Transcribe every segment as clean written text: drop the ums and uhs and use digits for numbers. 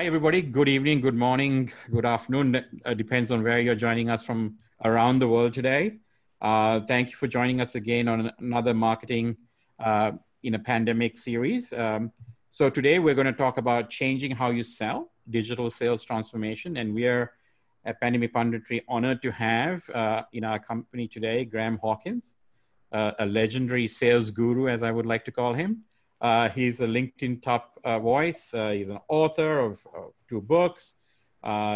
Hi, everybody. Good evening, good morning, good afternoon. Depends on where you're joining us from around the world today. Thank you for joining us again on another marketing in a pandemic series. So today we're going to talk about changing how you sell, digital sales transformation. And we are at Pandemic Punditry honored to have in our company today, Graham Hawkins, a legendary sales guru, as I would like to call him. He's a LinkedIn top voice. He's an author of 2 books.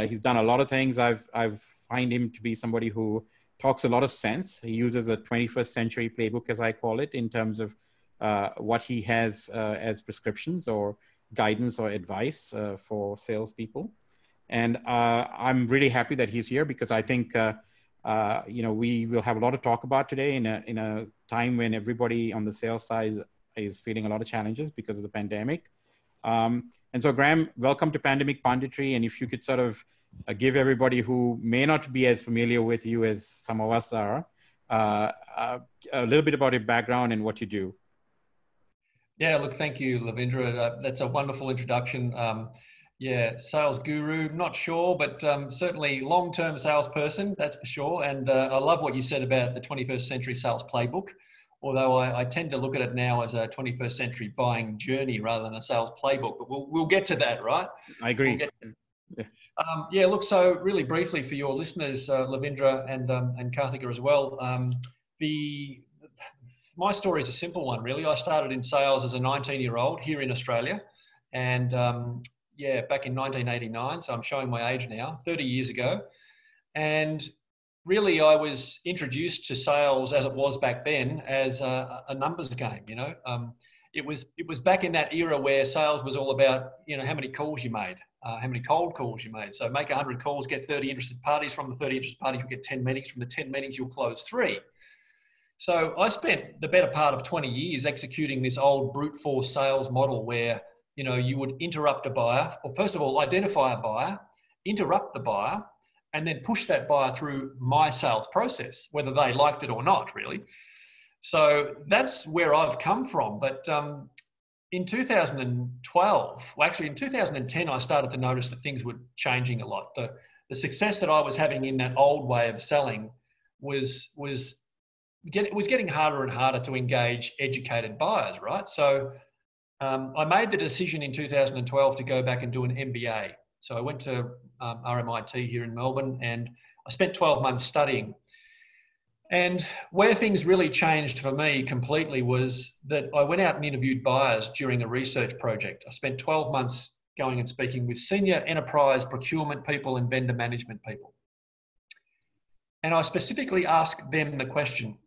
He's done a lot of things. I've find him to be somebody who talks a lot of sense. He uses a 21st century playbook, as I call it, in terms of what he has as prescriptions or guidance or advice for salespeople. And I'm really happy that he's here because I think we will have a lot to talk about today in a time when everybody on the sales side is feeling a lot of challenges because of the pandemic. And so Graham, welcome to Pandemic Punditry. And if you could sort of give everybody who may not be as familiar with you as some of us are, a little bit about your background and what you do. Yeah, look, thank you, Lavindra. That's a wonderful introduction. Sales guru, not sure, but certainly long-term salesperson, that's for sure. And I love what you said about the 21st century sales playbook. Although I tend to look at it now as a 21st century buying journey rather than a sales playbook, but we'll get to that, right? I agree. Look, so really briefly for your listeners, Lavindra and Karthika as well, my story is a simple one, really. I started in sales as a 19-year-old here in Australia, and back in 1989, so I'm showing my age now, 30 years ago, and really, I was introduced to sales as it was back then as a numbers game. It was back in that era where sales was all about how many calls you made, how many cold calls you made. So make 100 calls, get 30 interested parties. From the 30 interested parties, you'll get 10 meetings. From the 10 meetings, you'll close 3. So I spent the better part of 20 years executing this old brute force sales model where you would interrupt a buyer, or first of all identify a buyer, interrupt the buyer, and then push that buyer through my sales process, whether they liked it or not, really. So that's where I've come from. But in 2012, well, actually in 2010, I started to notice that things were changing a lot. The success that I was having in that old way of selling was getting harder and harder to engage educated buyers, right? So I made the decision in 2012 to go back and do an MBA. So I went to RMIT here in Melbourne and I spent 12 months studying. And where things really changed for me completely was that I went out and interviewed buyers during a research project. I spent 12 months going and speaking with senior enterprise procurement people and vendor management people. And I specifically asked them the question,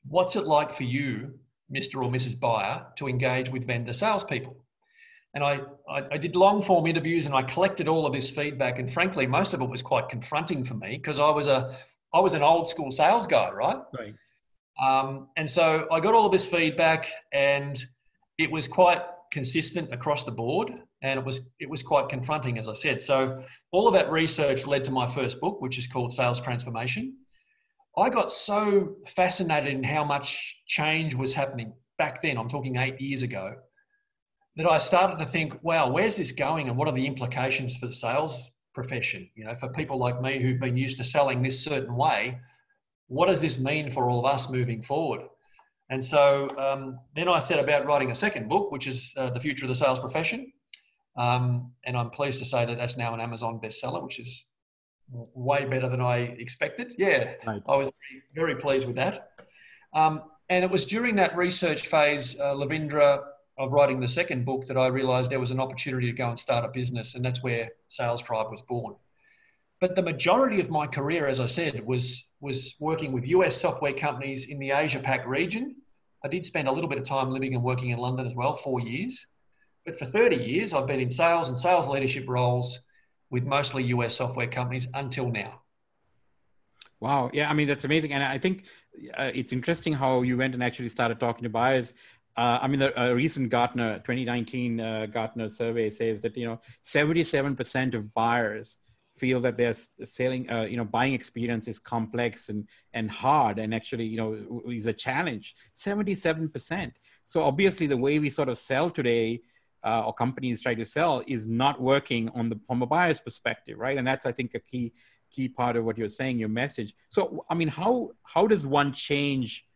what's it like for you, Mr. or Mrs. Buyer, to engage with vendor salespeople? And I did long form interviews and I collected all of this feedback. And frankly, most of it was quite confronting for me because I was an old school sales guy, right? Right. And so I got all of this feedback and it was quite consistent across the board. And it was quite confronting, as I said. So all of that research led to my first book, which is called Sales Transformation. I got so fascinated in how much change was happening back then. I'm talking 8 years ago, that I started to think, wow, where's this going and what are the implications for the sales profession? For people like me who've been used to selling this certain way, what does this mean for all of us moving forward? And so then I set about writing a second book, which is The Future of the Sales Profession. And I'm pleased to say that that's now an Amazon bestseller, which is way better than I expected. Yeah, right. I was very pleased with that. And it was during that research phase, Lavindra, of writing the second book that I realized there was an opportunity to go and start a business, and that's where Sales Tribe was born. But the majority of my career, as I said, was working with US software companies in the Asia Pac region. I did spend a little bit of time living and working in London as well, 4 years. But for 30 years, I've been in sales and sales leadership roles with mostly US software companies until now. Wow. Yeah, I mean, that's amazing. And I think it's interesting how you went and actually started talking to buyers. A recent Gartner 2019 Gartner survey says that 77% of buyers feel that their buying experience is complex and hard, and actually is a challenge. 77%. So obviously, the way we sort of sell today or companies try to sell is not working from a buyer's perspective, right? And that's, I think, a key part of what you're saying, your message. So, I mean, how does one change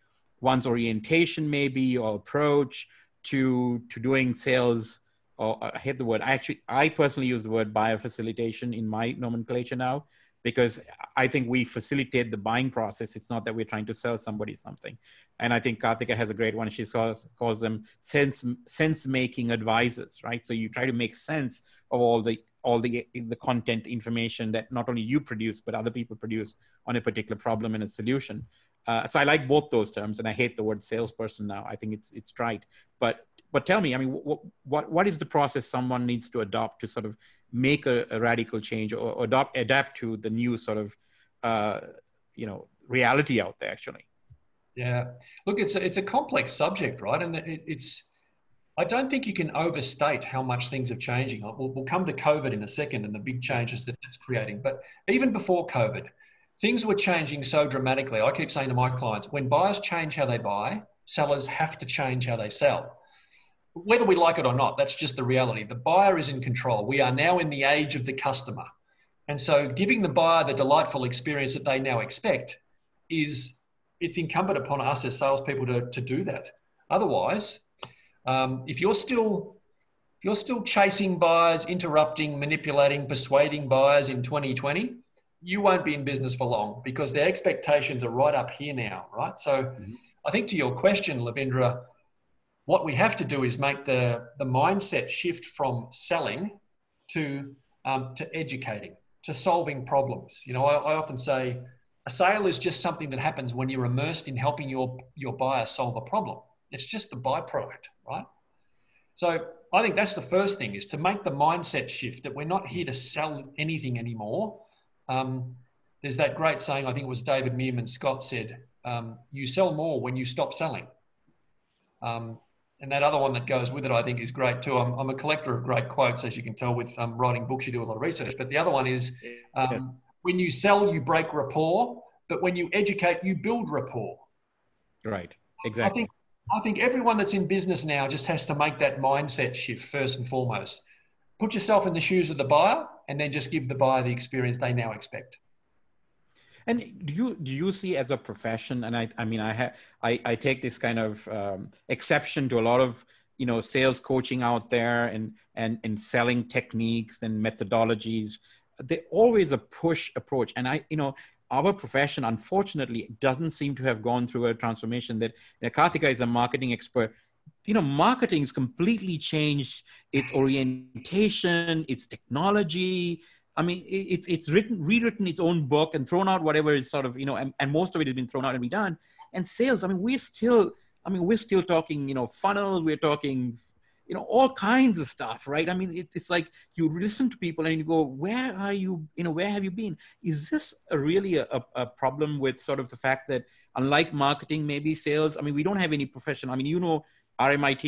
one's orientation maybe or approach to doing sales? Or I hate the word. I personally use the word buyer facilitation in my nomenclature now, because I think we facilitate the buying process. It's not that we're trying to sell somebody something. And I think Karthika has a great one. She calls them sense-making advisors, right? So you try to make sense of all the content information that not only you produce, but other people produce on a particular problem and a solution. So I like both those terms, and I hate the word salesperson now. I think it's trite. But tell me, I mean, what is the process someone needs to adopt to sort of make a radical change or adapt to the new sort of reality out there, actually? Yeah, look, it's a complex subject, right? And I don't think you can overstate how much things are changing. We'll come to COVID in a second and the big changes that it's creating. But even before COVID, things were changing so dramatically. I keep saying to my clients, when buyers change how they buy, sellers have to change how they sell. Whether we like it or not, that's just the reality. The buyer is in control. We are now in the age of the customer. And so giving the buyer the delightful experience that they now expect it's incumbent upon us as salespeople to do that. Otherwise, if you're still chasing buyers, interrupting, manipulating, persuading buyers in 2020, you won't be in business for long, because their expectations are right up here now, right? So I think to your question, Lavindra, what we have to do is make the mindset shift from selling to educating, to solving problems. You know, I often say a sale is just something that happens when you're immersed in helping your buyer solve a problem. It's just the byproduct, right? So I think that's the first thing, is to make the mindset shift that we're not here to sell anything anymore. There's that great saying, I think it was David Meerman Scott said, you sell more when you stop selling. And that other one that goes with it, I think, is great too. I'm a collector of great quotes, as you can tell with writing books, you do a lot of research. But the other one is, when you sell, you break rapport, but when you educate, you build rapport. Right, exactly. I think everyone that's in business now just has to make that mindset shift first and foremost. Put yourself in the shoes of the buyer, and then just give the buyer the experience they now expect. And do you see as a profession, and I take this kind of exception to a lot of sales coaching out there and selling techniques and methodologies. They always a push approach, and our profession unfortunately doesn't seem to have gone through a transformation. That Karthika is a marketing expert. Marketing's completely changed its orientation, its technology. I mean, it's rewritten its own book and thrown out whatever is sort of, and most of it has been thrown out and redone. And sales, I mean, we're still talking, funnels, we're talking, all kinds of stuff, right? I mean, it's like you listen to people and you go, where are you, where have you been? Is this really a problem with sort of the fact that unlike marketing, maybe sales, I mean, we don't have any profession. I mean, RMIT,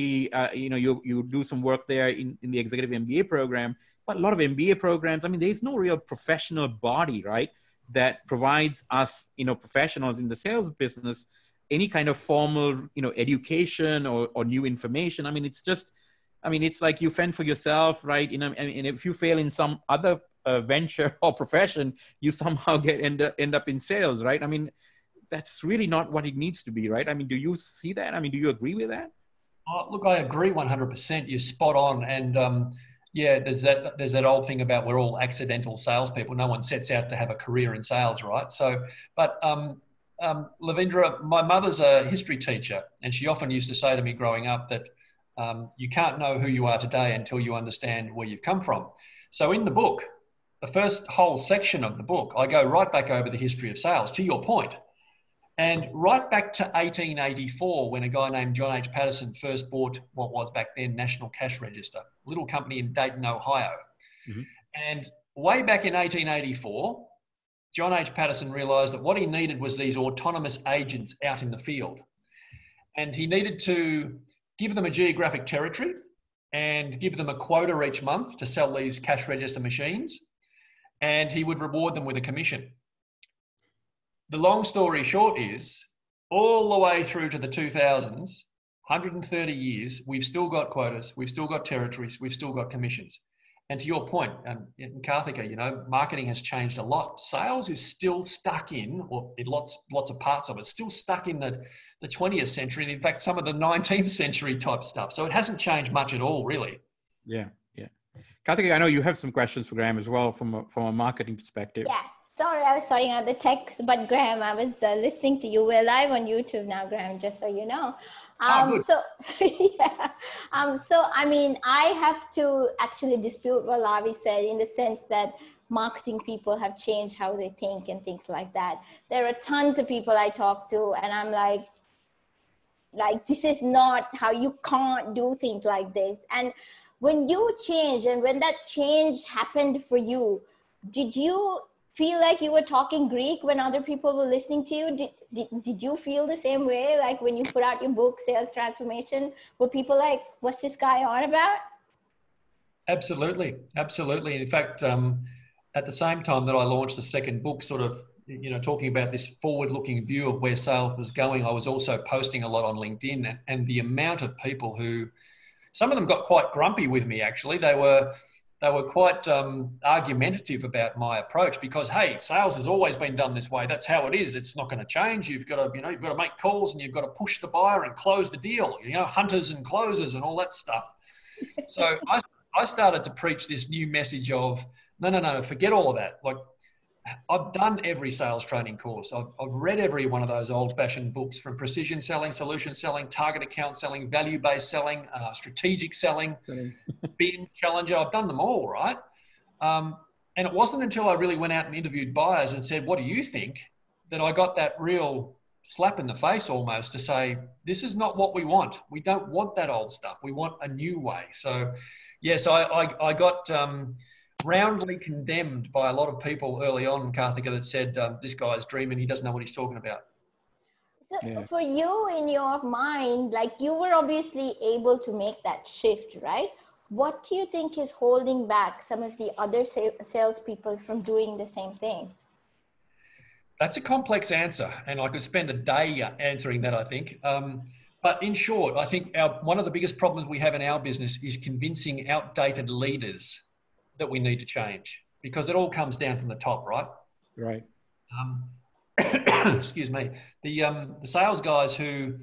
you do some work there in the executive MBA program, but a lot of MBA programs, I mean, there's no real professional body, right, that provides us, professionals in the sales business, any kind of formal, education or new information. I mean, it's like you fend for yourself, right? And if you fail in some other venture or profession, you somehow end up in sales, right? I mean, that's really not what it needs to be, right? I mean, do you see that? I mean, do you agree with that? Look, I agree 100%. You're spot on. And there's that old thing about we're all accidental salespeople. No one sets out to have a career in sales, right? So, but Lavindra, my mother's a history teacher, and she often used to say to me growing up that you can't know who you are today until you understand where you've come from. So in the book, the first whole section of the book, I go right back over the history of sales, to your point. And right back to 1884, when a guy named John H. Patterson first bought what was back then National Cash Register, a little company in Dayton, Ohio. Mm-hmm. And way back in 1884, John H. Patterson realized that what he needed was these autonomous agents out in the field. And he needed to give them a geographic territory and give them a quota each month to sell these cash register machines. And he would reward them with a commission. The long story short is, all the way through to the 2000s, 130 years, we've still got quotas, we've still got territories, we've still got commissions. And to your point, in Karthika, you know, marketing has changed a lot. Sales is still stuck in, or in lots of parts of it, still stuck in the 20th century, and in fact, some of the 19th century type stuff. So it hasn't changed much at all, really. Yeah, yeah. Karthika, I know you have some questions for Graham as well from a marketing perspective. Yeah. Sorry, I was sorting out the text, but Graham, I was listening to you. We're live on YouTube now, Graham, just so you know. So, yeah. So, I mean, I have to actually dispute what Lavi said in the sense that marketing people have changed how they think and things like that. There are tons of people I talk to, and I'm like, this is not how, you can't do things like this. And when you change, and when that change happened for you, did you feel like you were talking Greek when other people were listening to you? Did you feel the same way? Like when you put out your book, Sales Transformation, were people like, what's this guy on about? Absolutely. Absolutely. In fact, at the same time that I launched the second book, sort of, you know, talking about this forward-looking view of where sales was going, I was also posting a lot on LinkedIn, and the amount of people who, some of them got quite grumpy with me, actually. They were quite argumentative about my approach because, hey, sales has always been done this way. That's how it is. It's not going to change. You've got to make calls, and you've got to push the buyer and close the deal. You know, hunters and closers and all that stuff. So I started to preach this new message of no, forget all of that. Like, I've done every sales training course. I've read every one of those old-fashioned books, from precision selling, solution selling, target account selling, value-based selling, strategic selling, BIM, Challenger. I've done them all, right? And it wasn't until I really went out and interviewed buyers and said, what do you think, that I got that real slap in the face almost to say, this is not what we want. We don't want that old stuff. We want a new way. So, yes, I got roundly condemned by a lot of people early on, Karthika, that said, this guy's dreaming, he doesn't know what he's talking about. So for you, in your mind, like, you were obviously able to make that shift, right? What do you think is holding back some of the other salespeople from doing the same thing? That's a complex answer, and I could spend a day answering that, I think. But in short, I think one of the biggest problems we have in our business is convincing outdated leaders that we need to change, because it all comes down from the top, right? Right. Excuse me. The sales guys who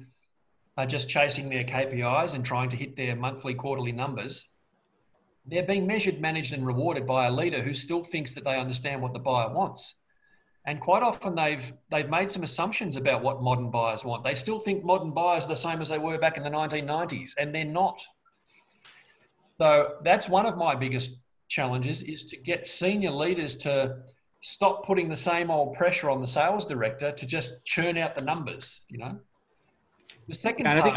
are just chasing their KPIs and trying to hit their monthly, quarterly numbers, they're being measured, managed, and rewarded by a leader who still thinks that they understand what the buyer wants. And quite often they've made some assumptions about what modern buyers want. They still think modern buyers are the same as they were back in the 1990s, and they're not. So that's one of my biggest challenges, is to get senior leaders to stop putting the same old pressure on the sales director to just churn out the numbers, you know. The second and part,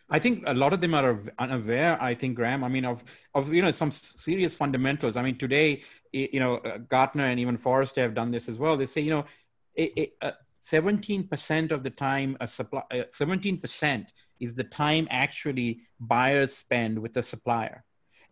I think a lot of them are unaware, I think, Graham, I mean, of you know, some serious fundamentals. I mean, today, you know, Gartner and even Forrester have done this as well. They say, you know, 17% of the time, 17% is the time actually buyers spend with the supplier.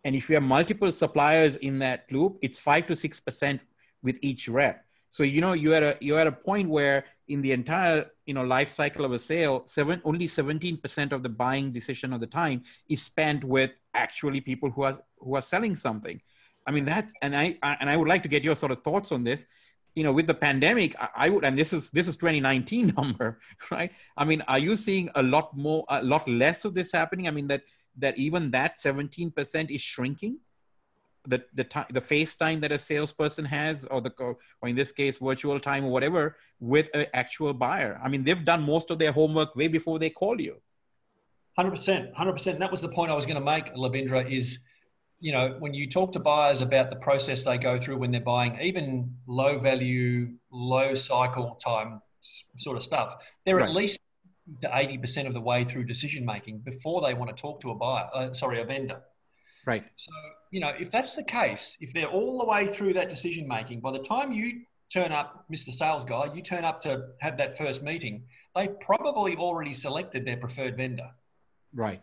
And if you have multiple suppliers in that loop, it's 5 to 6% with each rep. So, you know, you're at a point where in the entire, you know, life cycle of a sale, only 17% of the buying decision of the time is spent with actually people who are selling something. I mean, and I would like to get your sort of thoughts on this. You know, with the pandemic, I would, and this is 2019 number, right? I mean, are you seeing a lot less of this happening? I mean, that even that 17% is shrinking, the face time that a salesperson has, or in this case, virtual time or whatever, with an actual buyer. I mean, they've done most of their homework way before they call you. 100%. That was the point I was going to make, Lavindra, is, you know, when you talk to buyers about the process they go through when they're buying, even low value, low cycle time sort of stuff, they're right. At least to 80% of the way through decision making before they want to talk to a vendor. Right. So, you know, if that's the case, if they're all the way through that decision making, by the time you turn up, Mr. Sales Guy, you turn up to have that first meeting, they've probably already selected their preferred vendor. Right.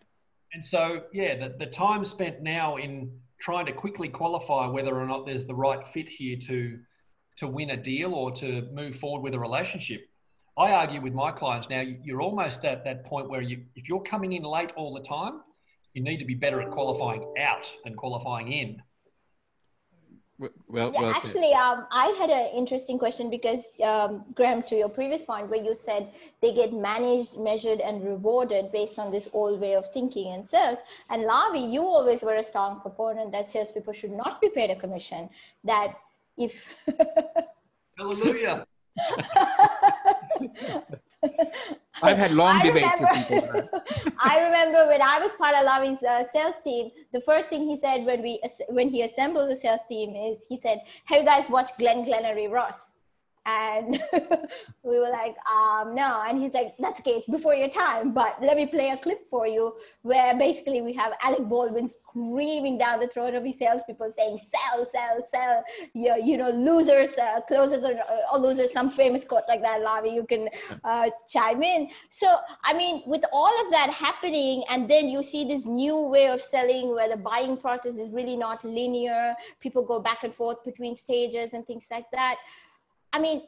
And so, yeah, the time spent now in trying to quickly qualify whether or not there's the right fit here to win a deal or to move forward with a relationship, I argue with my clients now, you're almost at that point where if you're coming in late all the time, you need to be better at qualifying out than qualifying in. Well, actually, I had an interesting question because, Graham, to your previous point where you said they get managed, measured, and rewarded based on this old way of thinking in sales. And Lavi, you always were a strong proponent that salespeople should not be paid a commission. That if Hallelujah. I've had long debates with people. I remember when I was part of Lavi's sales team, the first thing he said when he assembled the sales team is he said, "Have you guys watched Glengarry Ross?" And we were like, no. And he's like, "That's okay, it's before your time, but let me play a clip for you," where basically we have Alec Baldwin screaming down the throat of his salespeople saying, "Sell, sell, sell, you know, losers, closers or losers," some famous quote like that. Lavi, you can chime in. So, I mean, with all of that happening, and then you see this new way of selling where the buying process is really not linear. People go back and forth between stages and things like that. I mean,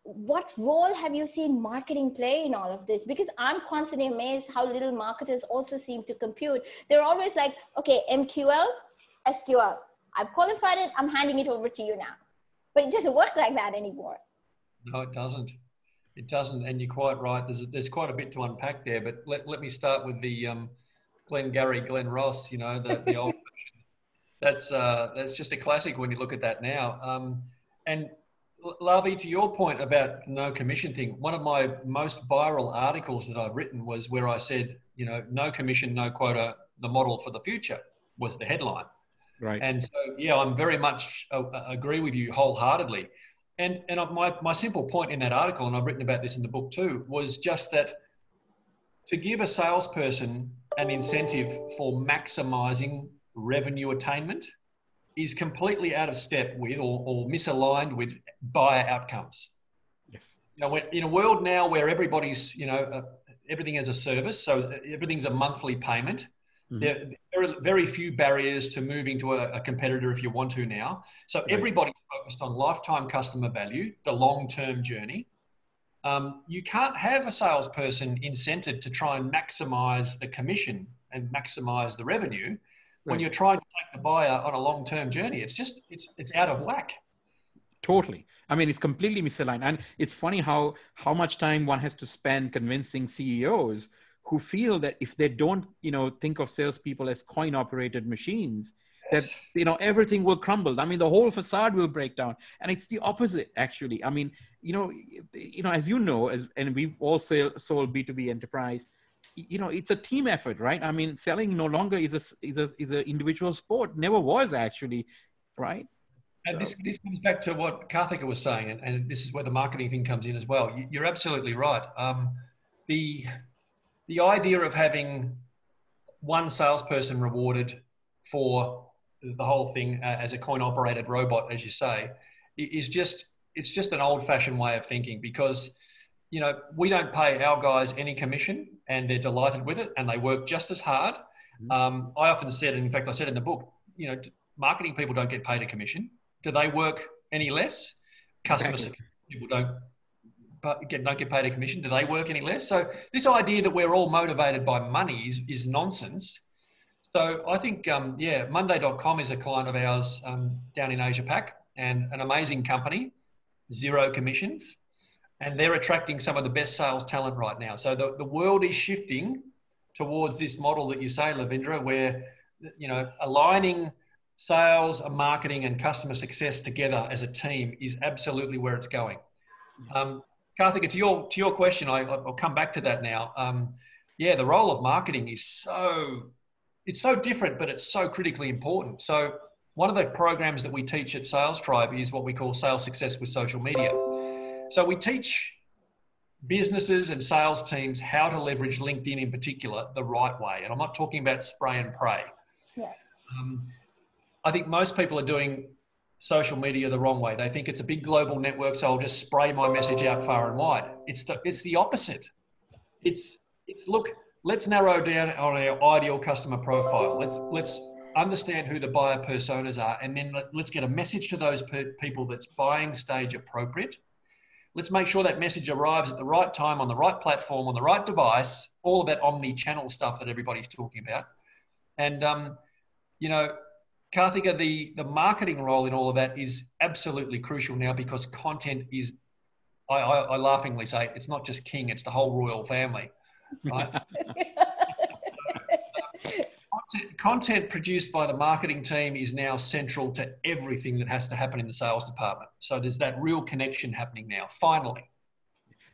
what role have you seen marketing play in all of this? Because I'm constantly amazed how little marketers also seem to compute. They're always like, okay, MQL, SQL, I've qualified it, I'm handing it over to you now. But it doesn't work like that anymore. No, it doesn't. It doesn't. And you're quite right. There's quite a bit to unpack there, but let me start with the Glen Ross, you know, the old, that's just a classic when you look at that now. And Lavi, to your point about no commission thing, one of my most viral articles that I've written was where I said, you know, no commission, no quota, the model for the future was the headline. Right. And so, yeah, I'm very much agree with you wholeheartedly. And my simple point in that article, and I've written about this in the book too, was just that to give a salesperson an incentive for maximizing revenue attainment is completely out of step with or misaligned with buyer outcomes. Yes. You know, in a world now where everybody's, you know, everything as a service, so everything's a monthly payment. Mm-hmm. There are very few barriers to moving to a competitor if you want to now. So right. Everybody's focused on lifetime customer value, the long-term journey. You can't have a salesperson incented to try and maximize the commission and maximize the revenue when you're trying to take the buyer on a long-term journey. It's just, it's out of whack. Totally. I mean, it's completely misaligned. And it's funny how much time one has to spend convincing CEOs who feel that if they don't, you know, think of salespeople as coin-operated machines, that, you know, everything will crumble. I mean, the whole facade will break down. And it's the opposite, actually. I mean, you know, as you know, and we've all sold B2B enterprise, you know, it's a team effort, right? I mean, selling no longer is an individual sport. Never was, actually, right? And so, this comes back to what Karthika was saying, and this is where the marketing thing comes in as well. You're absolutely right. The idea of having one salesperson rewarded for the whole thing as a coin-operated robot, as you say, it's just an old-fashioned way of thinking, because, you know, we don't pay our guys any commission and they're delighted with it and they work just as hard. Mm-hmm. I often said, and in fact, I said in the book, you know, marketing people don't get paid a commission. Do they work any less? Customer support people don't get paid a commission. Do they work any less? So this idea that we're all motivated by money is nonsense. So I think, Monday.com is a client of ours down in Asia Pac, and an amazing company, 0 commissions. And they're attracting some of the best sales talent right now. So the world is shifting towards this model that you say, Lavindra, where, you know, aligning sales, marketing, and customer success together as a team is absolutely where it's going. Karthika, to your question, I'll come back to that now. The role of marketing is so different, but it's so critically important. So one of the programs that we teach at Sales Tribe is what we call sales success with social media. So we teach businesses and sales teams how to leverage LinkedIn in particular the right way. And I'm not talking about spray and pray. Yeah. I think most people are doing social media the wrong way. They think it's a big global network, so I'll just spray my message out far and wide. It's the opposite. It's look, let's narrow down on our ideal customer profile. Let's understand who the buyer personas are, and then let's get a message to those people that's buying stage appropriate. Let's make sure that message arrives at the right time, on the right platform, on the right device, all of that omni-channel stuff that everybody's talking about. And, you know, Karthika, the marketing role in all of that is absolutely crucial now, because content is, I laughingly say, it's not just king, it's the whole royal family, right? Content produced by the marketing team is now central to everything that has to happen in the sales department. So there's that real connection happening now, finally.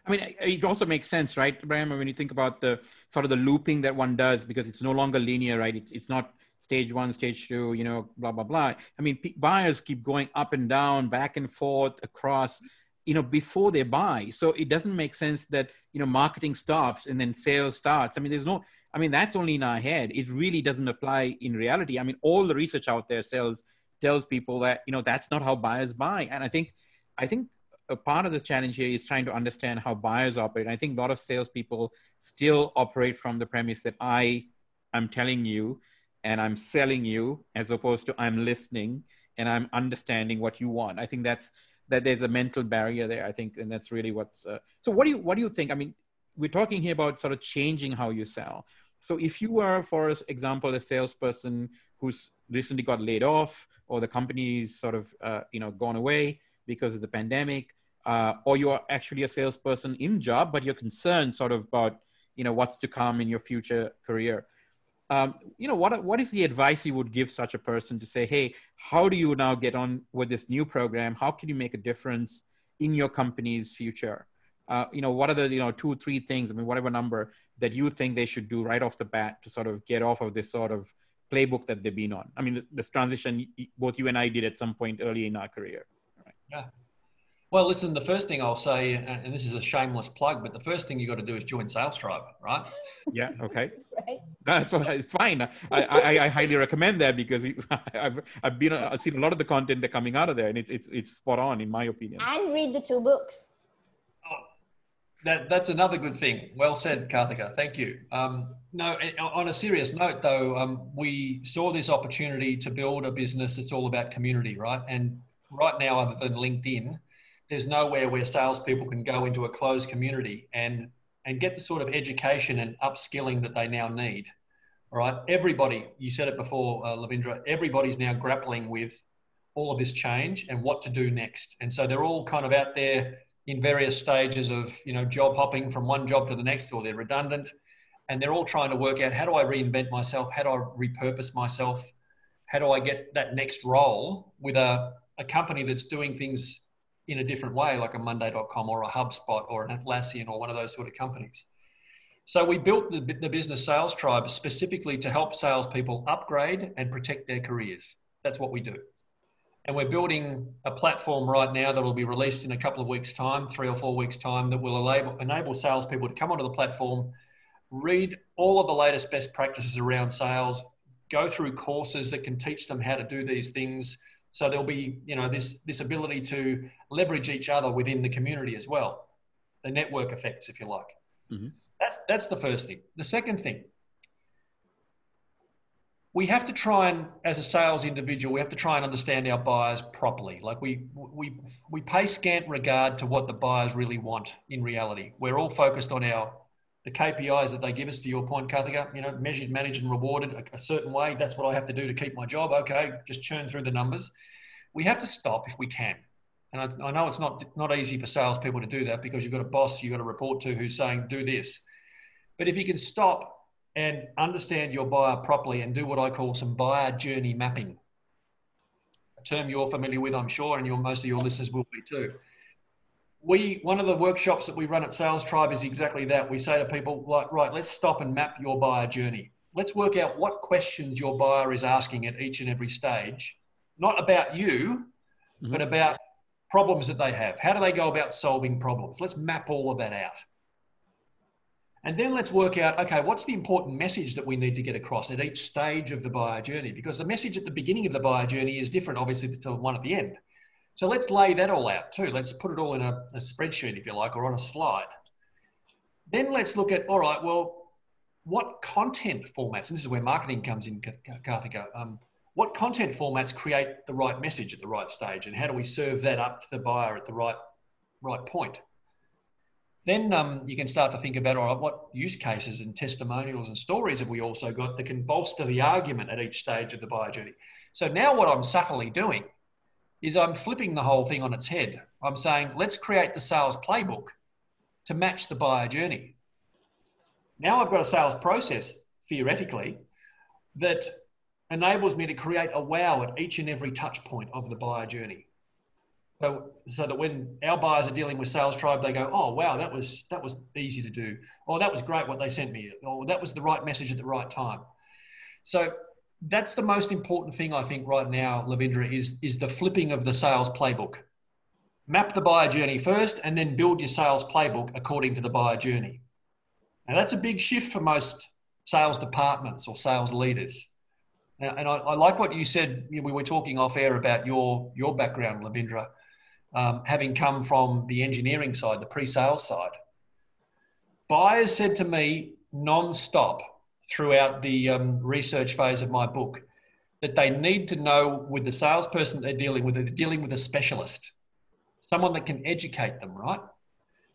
I mean, it also makes sense, right, Graham, when you think about the sort of the looping that one does, because it's no longer linear, right? It's not stage one, stage two, you know, blah, blah, blah. I mean, buyers keep going up and down, back and forth, across, you know, before they buy. So it doesn't make sense that, you know, marketing stops and then sales starts. I mean, that's only in our head. It really doesn't apply in reality. I mean, all the research out there tells people that, you know, that's not how buyers buy. And I think a part of the challenge here is trying to understand how buyers operate. And I think a lot of salespeople still operate from the premise that I'm telling you and I'm selling you, as opposed to I'm listening and I'm understanding what you want. I think that there's a mental barrier there, I think, and that's really what's, so what do you think? I mean, we're talking here about sort of changing how you sell. So if you were, for example, a salesperson who's recently got laid off, or the company's sort of, you know, gone away because of the pandemic, or you are actually a salesperson in job, but you're concerned sort of about, you know, what's to come in your future career. You know, what is the advice you would give such a person to say, hey, how do you now get on with this new program? How can you make a difference in your company's future? You know, what are the, you know, 2-3 things, I mean, whatever number that you think they should do right off the bat to sort of get off of this sort of playbook that they've been on? I mean, this transition, both you and I did at some point early in our career. Right? Yeah. Well, listen, the first thing I'll say, and this is a shameless plug, but the first thing you got to do is join Sales Tribe, right? Yeah. Okay. Right. No, it's fine. I highly recommend that, because I've seen a lot of the content that coming out of there, and it's spot on in my opinion. And read the 2 books. That's another good thing. Well said, Karthika. Thank you. No, on a serious note, though, we saw this opportunity to build a business that's all about community, right? And right now, other than LinkedIn, there's nowhere where salespeople can go into a closed community and get the sort of education and upskilling that they now need. All right. Everybody, you said it before, Lavindra, everybody's now grappling with all of this change and what to do next. And so they're all kind of out there in various stages of, you know, job hopping from one job to the next, or they're redundant, and they're all trying to work out, how do I reinvent myself? How do I repurpose myself? How do I get that next role with a company that's doing things in a different way, like a Monday.com or a HubSpot or an Atlassian or one of those sort of companies. So we built the Business Sales Tribe specifically to help salespeople upgrade and protect their careers. That's what we do. And we're building a platform right now that will be released in a couple of weeks' time, 3 or 4 weeks' time, that will enable salespeople to come onto the platform, read all of the latest best practices around sales, go through courses that can teach them how to do these things. So there'll be, you know, this ability to leverage each other within the community as well. The network effects, if you like. Mm-hmm. That's the first thing. The second thing, we have to try and, as a sales individual, we have to try and understand our buyers properly. Like we pay scant regard to what the buyers really want in reality. We're all focused on the KPIs that they give us, to your point, Karthika, you know, measured, managed and rewarded a certain way. That's what I have to do to keep my job. Okay, just churn through the numbers. We have to stop if we can. And I know it's not easy for salespeople to do that, because you've got a boss you've got to report to who's saying, do this. But if you can stop and understand your buyer properly and do what I call some buyer journey mapping, a term you're familiar with, I'm sure, and most of your listeners will be too. One of the workshops that we run at Sales Tribe is exactly that. We say to people, like, right, let's stop and map your buyer journey. Let's work out what questions your buyer is asking at each and every stage, not about you, mm-hmm. but about problems that they have. How do they go about solving problems? Let's map all of that out. And then let's work out, okay, what's the important message that we need to get across at each stage of the buyer journey? Because the message at the beginning of the buyer journey is different, obviously, to the one at the end. So let's lay that all out too. Let's put it all in a spreadsheet, if you like, or on a slide. Then let's look at, all right, well, what content formats, and this is where marketing comes in, Karthika, what content formats create the right message at the right stage, and how do we serve that up to the buyer at the right right point. Then you can start to think about, all right, what use cases and testimonials and stories have we also got that can bolster the argument at each stage of the buyer journey? So now what I'm subtly doing is I'm flipping the whole thing on its head. I'm saying, let's create the sales playbook to match the buyer journey. Now I've got a sales process, theoretically, that enables me to create a wow at each and every touch point of the buyer journey. So that when our buyers are dealing with Sales Tribe, they go, oh, wow, that was easy to do. Or that was great what they sent me. Or that was the right message at the right time. So that's the most important thing, I think, right now, Lavindra, is the flipping of the sales playbook. Map the buyer journey first and then build your sales playbook according to the buyer journey. Now, that's a big shift for most sales departments or sales leaders. Now, and I like what you said. We were talking off air about your background, Lavindra, having come from the engineering side, the pre-sales side. Buyers said to me non-stop throughout the research phase of my book that they need to know with the salesperson they're dealing with a specialist, someone that can educate them, right?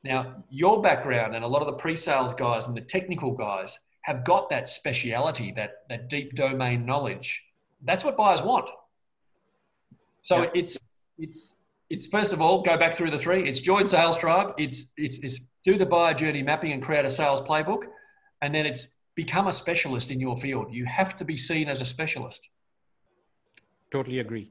Now, your background and a lot of the pre-sales guys and the technical guys have got that speciality, that deep domain knowledge. That's what buyers want. So yeah. It's first of all, go back through the three. It's join Sales Tribe. It's do the buyer journey mapping and create a sales playbook. And then it's become a specialist in your field. You have to be seen as a specialist. Totally agree.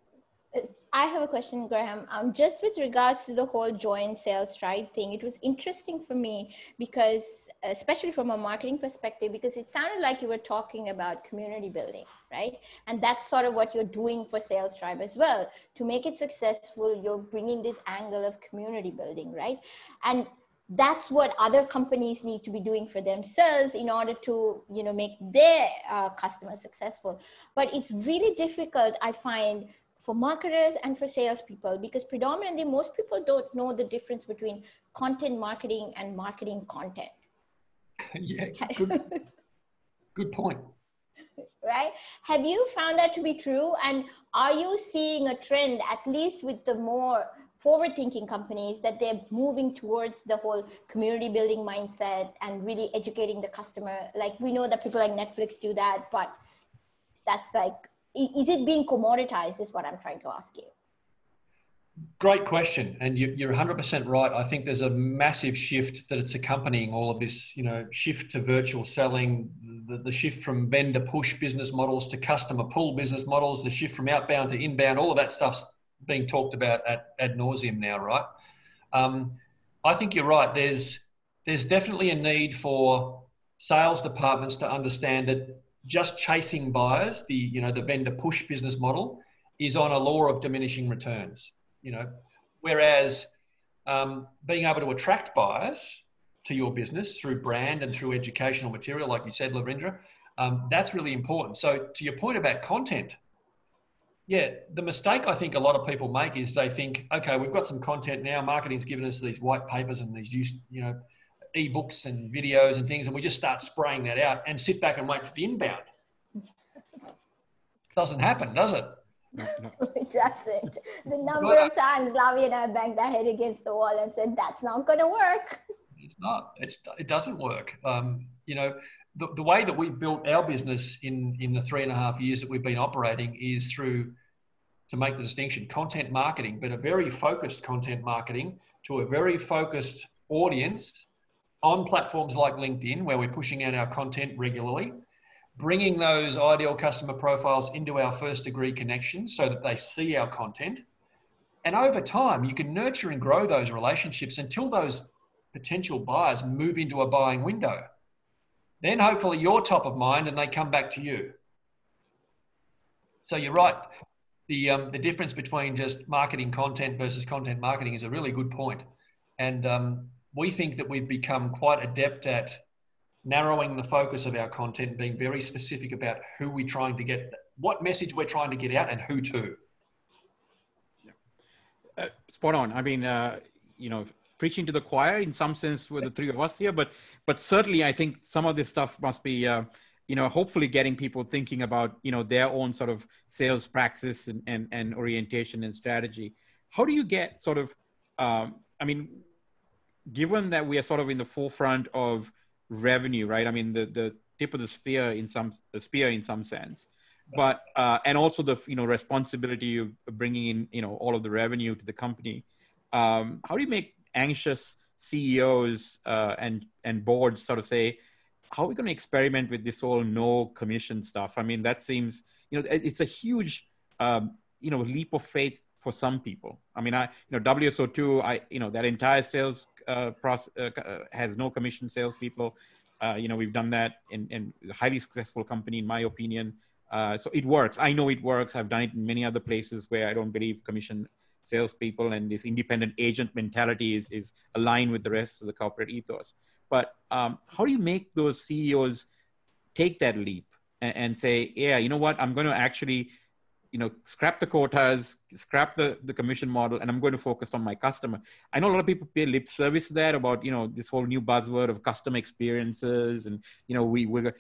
I have a question, Graham. Just with regards to the whole joint Sales Tribe thing, it was interesting for me because, especially from a marketing perspective, because it sounded like you were talking about community building, right? And that's sort of what you're doing for Sales Tribe as well. To make it successful, you're bringing this angle of community building, right? And that's what other companies need to be doing for themselves in order to, make their customers successful. But it's really difficult, I find, for marketers and for salespeople, because predominantly most people don't know the difference between content marketing and marketing content. Yeah, good point. Right? Have you found that to be true? And are you seeing a trend, at least with the more forward-thinking companies, that they're moving towards the whole community building mindset and really educating the customer? Like, we know that people like Netflix do that, but that's like, is it being commoditized is what I'm trying to ask you. Great question. And you're 100% right. I think there's a massive shift that it's accompanying all of this, shift to virtual selling, the shift from vendor push business models to customer pull business models, the shift from outbound to inbound, all of that stuff's being talked about ad nauseum now, right? I think you're right. There's definitely a need for sales departments to understand that just chasing buyers, the vendor push business model, is on a law of diminishing returns. Whereas being able to attract buyers to your business through brand and through educational material, like you said, Lavindra, that's really important. So to your point about content, yeah, the mistake I think a lot of people make is they think, okay, we've got some content now, marketing's given us these white papers and these ebooks and videos and things, and we just start spraying that out and sit back and wait for the inbound. Doesn't happen, does it? No. It doesn't. The number of times Lavi and I banged our head against the wall and said, that's not going to work. It's not. It doesn't work. The way that we built our business in the 3.5 years that we've been operating is through, to make the distinction, content marketing, but a very focused content marketing to a very focused audience on platforms like LinkedIn, where we're pushing out our content regularly, bringing those ideal customer profiles into our first degree connections so that they see our content. And over time, you can nurture and grow those relationships until those potential buyers move into a buying window. Then hopefully you're top of mind and they come back to you. So you're right. The difference between just marketing content versus content marketing is a really good point. And we think that we've become quite adept at narrowing the focus of our content, being very specific about who we're trying to get, what message we're trying to get out and who to. Spot on. I mean, preaching to the choir in some sense with the three of us here, but certainly I think some of this stuff must be, hopefully getting people thinking about, their own sort of sales practice and orientation and strategy. How do you get sort of, I mean, given that we are sort of in the forefront of revenue, right? I mean, the tip of the spear in some sense, but and also the responsibility of bringing in all of the revenue to the company. How do you make anxious CEOs and boards sort of say, how are we going to experiment with this whole no commission stuff? I mean, that seems it's a huge leap of faith for some people. I mean, WSO2, that entire sales process has no commission salespeople. We've done that in a highly successful company, in my opinion. So it works. I know it works. I've done it in many other places where I don't believe commission salespeople, and this independent agent mentality is aligned with the rest of the corporate ethos. But how do you make those CEOs take that leap and say, yeah, you know what, I'm going to actually scrap the quotas, scrap the commission model, and I'm going to focus on my customer. I know a lot of people pay lip service to that about, this whole new buzzword of customer experiences. And, we're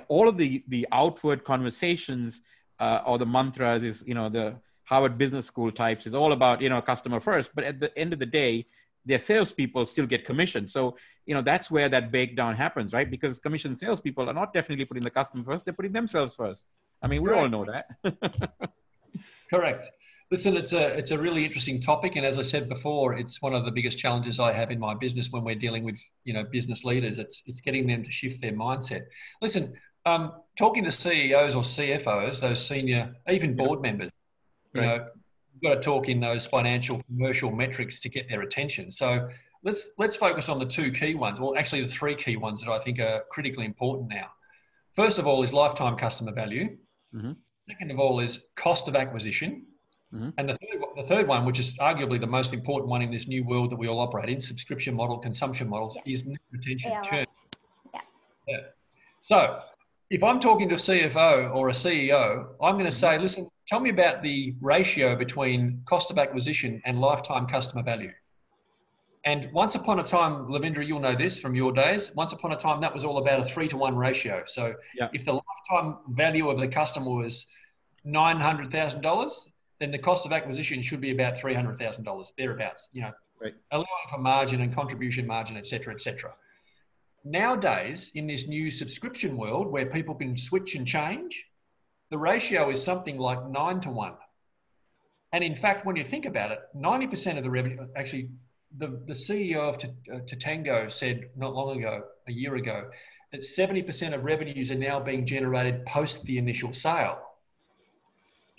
all of the outward conversations or the mantras is, the Harvard Business School types is all about, customer first. But at the end of the day, their salespeople still get commission. So, that's where that breakdown happens, right? Because commission salespeople are not definitely putting the customer first, they're putting themselves first. I mean, we all know that. Correct. Listen, it's a really interesting topic. And as I said before, it's one of the biggest challenges I have in my business when we're dealing with, business leaders. It's getting them to shift their mindset. Listen, talking to CEOs or CFOs, those senior, even board members, you've got to talk in those financial, commercial metrics to get their attention. So let's focus on the two key ones, or actually the three key ones that I think are critically important now. First of all is lifetime customer value. Mm-hmm. Second of all is cost of acquisition. Mm-hmm. And the third one, which is arguably the most important one in this new world that we all operate in, subscription model, consumption models, is net retention, churn. Yeah. So if I'm talking to a CFO or a CEO, I'm going to say, listen, tell me about the ratio between cost of acquisition and lifetime customer value. And once upon a time, Lavindra, you'll know this from your days, once upon a time, that was all about a 3-to-1 ratio. So if the lifetime value of the customer was $900,000, then the cost of acquisition should be about $300,000, thereabouts, allowing for margin and contribution margin, et cetera, et cetera. Nowadays, in this new subscription world where people can switch and change, the ratio is something like 9-to-1. And in fact, when you think about it, 90% of the revenue, actually, the CEO of Tatango said not long ago, a year ago, that 70% of revenues are now being generated post the initial sale.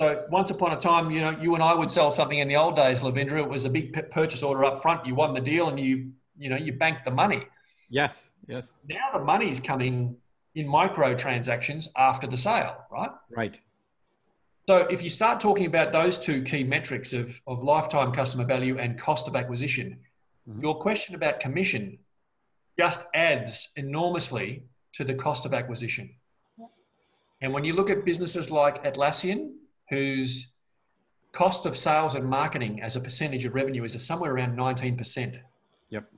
So once upon a time, you and I would sell something in the old days, Lavindra. It was a big purchase order up front. You won the deal and you banked the money. Yes. Now the money's coming in micro transactions after the sale, right? Right. So if you start talking about those two key metrics of lifetime customer value and cost of acquisition, your question about commission just adds enormously to the cost of acquisition. And when you look at businesses like Atlassian, whose cost of sales and marketing as a percentage of revenue is somewhere around 19%. Yep.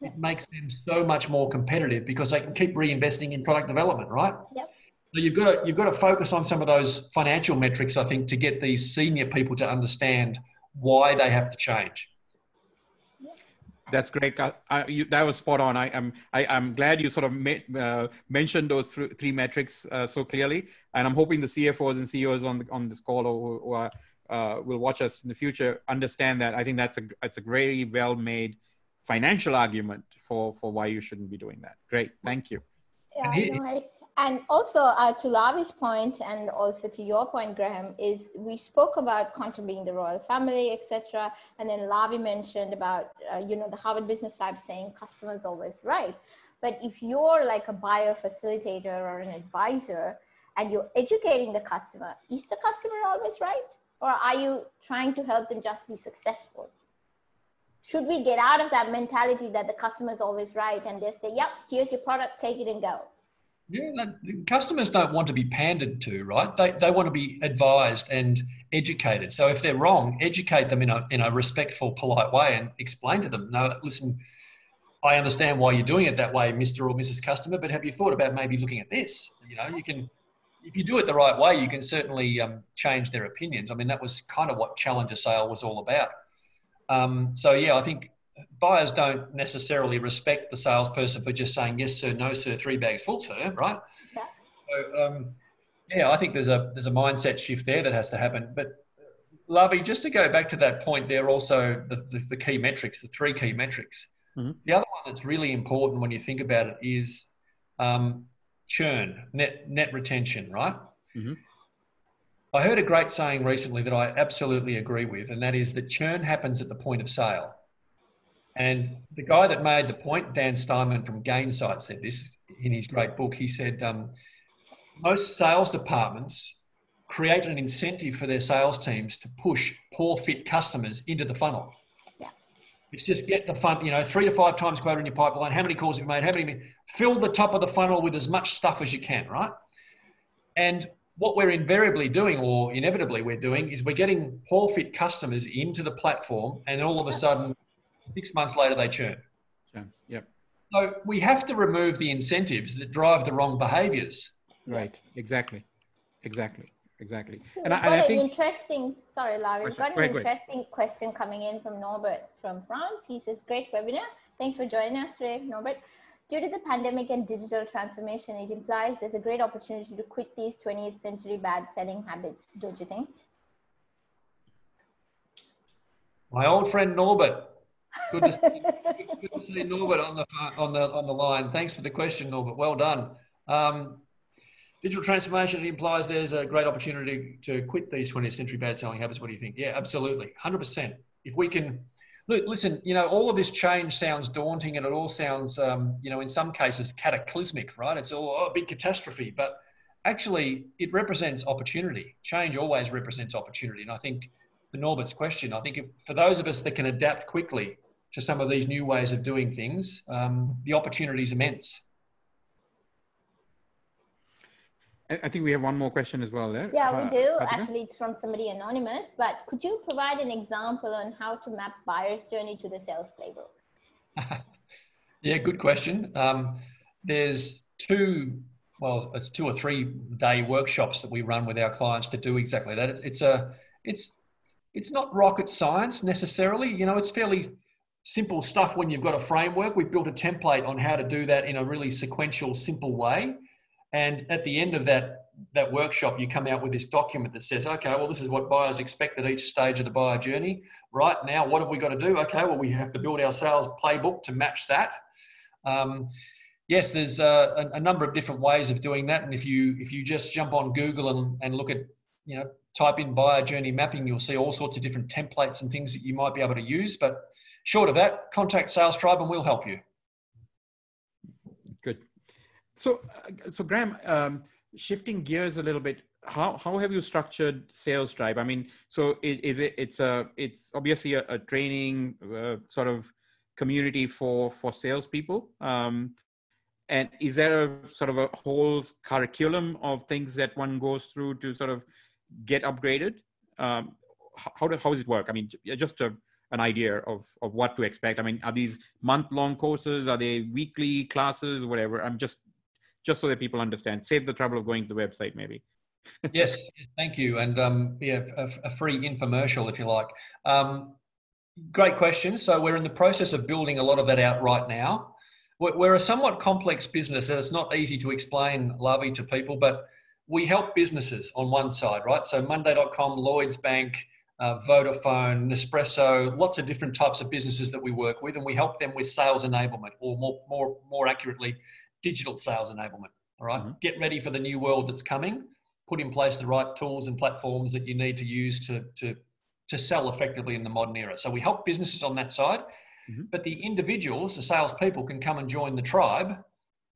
It makes them so much more competitive because they can keep reinvesting in product development, right? Yep. So you've got to focus on some of those financial metrics, I think, to get these senior people to understand why they have to change. That's great. That was spot on. I'm glad you sort of mentioned those three metrics so clearly, and I'm hoping the CFOs and CEOs on this call or will watch us in the future understand that. I think that's a very well made financial argument for why you shouldn't be doing that. Great, thank you. Yeah, no worries. And also to Lavi's point, and also to your point, Graham, is we spoke about contributing the royal family, etc. And then Lavi mentioned about, the Harvard Business Type saying customers always right. But if you're like a buyer facilitator or an advisor and you're educating the customer, is the customer always right? Or are you trying to help them just be successful? Should we get out of that mentality that the customer is always right and they say, yep, here's your product, take it and go? Yeah, customers don't want to be pandered to, right? They want to be advised and educated. So if they're wrong, educate them in a respectful, polite way and explain to them, no, listen, I understand why you're doing it that way, Mr. or Mrs. Customer, but have you thought about maybe looking at this? You can, if you do it the right way, you can certainly change their opinions. I mean, that was kind of what Challenger Sale was all about. So yeah, I think buyers don't necessarily respect the salesperson for just saying, yes, sir, no, sir, 3 bags full, sir, right? Yeah. So, yeah, I think there's a mindset shift there that has to happen. But Lavi, just to go back to that point, there are also the key metrics, the 3 key metrics. Mm-hmm. The other one that's really important when you think about it is churn, net retention, right? Mm-hmm. I heard a great saying recently that I absolutely agree with, and that is that churn happens at the point of sale. And the guy that made the point, Dan Steinman from Gainsight, said this in his great book. He said, most sales departments create an incentive for their sales teams to push poor fit customers into the funnel. Yeah. It's just get the fun, 3 to 5 times quota in your pipeline. How many calls have you made? Fill the top of the funnel with as much stuff as you can, right? And what we're invariably doing, or inevitably we're doing, is we're getting poor fit customers into the platform, and all of a sudden, 6 months later, they churn. Yep. So we have to remove the incentives that drive the wrong behaviors. Right. Exactly. And I think sorry, Larry, we've got an interesting question coming in from Norbert from France. He says, great webinar. Thanks for joining us today, Norbert. Due to the pandemic and digital transformation, it implies there's a great opportunity to quit these 20th century bad selling habits, don't you think? My old friend Norbert. Good to see Norbert on the line. Thanks for the question, Norbert. Well done. Digital transformation, it implies there's a great opportunity to quit these 20th century bad selling habits. What do you think? Yeah, absolutely. 100%. If we can, look, listen, all of this change sounds daunting, and it all sounds, in some cases cataclysmic, right? It's all a big catastrophe, but actually it represents opportunity. Change always represents opportunity. And I think for Norbert's question, I think for those of us that can adapt quickly to some of these new ways of doing things, the opportunity is immense. I think we have one more question as well there. Yeah, we do. Actually, it's from somebody anonymous, but could you provide an example on how to map buyer's journey to the sales playbook? Yeah, good question. There's 2 or 3 day workshops that we run with our clients to do exactly that. It's not rocket science necessarily. It's fairly simple stuff when you've got a framework. We've built a template on how to do that in a really sequential, simple way. And at the end of that workshop, you come out with this document that says, okay, well, this is what buyers expect at each stage of the buyer journey. Right now, what have we got to do? Okay, well, we have to build our sales playbook to match that. Yes, there's a number of different ways of doing that. And if you just jump on Google and look at, type in buyer journey mapping, you'll see all sorts of different templates and things that you might be able to use. But short of that, contact Sales Tribe and we'll help you. Good. So Graham, shifting gears a little bit, how have you structured Sales Tribe? I mean, so it's obviously a training sort of community for salespeople, and is there a sort of a whole curriculum of things that one goes through to sort of get upgraded? How does it work? I mean, just an idea of what to expect. I mean, are these month-long courses? Are they weekly classes? Whatever. I'm just so that people understand. Save the trouble of going to the website, maybe. Yes, thank you. And a free infomercial, if you like. Great question. So we're in the process of building a lot of that out right now. We're a somewhat complex business, and it's not easy to explain, Lavi, to people, but we help businesses on one side, right? So Monday.com, Lloyds Bank, Vodafone, Nespresso, lots of different types of businesses that we work with, and we help them with sales enablement, or more accurately, digital sales enablement. All right. Mm-hmm. Get ready for the new world that's coming. Put in place the right tools and platforms that you need to use to sell effectively in the modern era. So we help businesses on that side, mm-hmm. but the individuals, the salespeople, can come and join the tribe,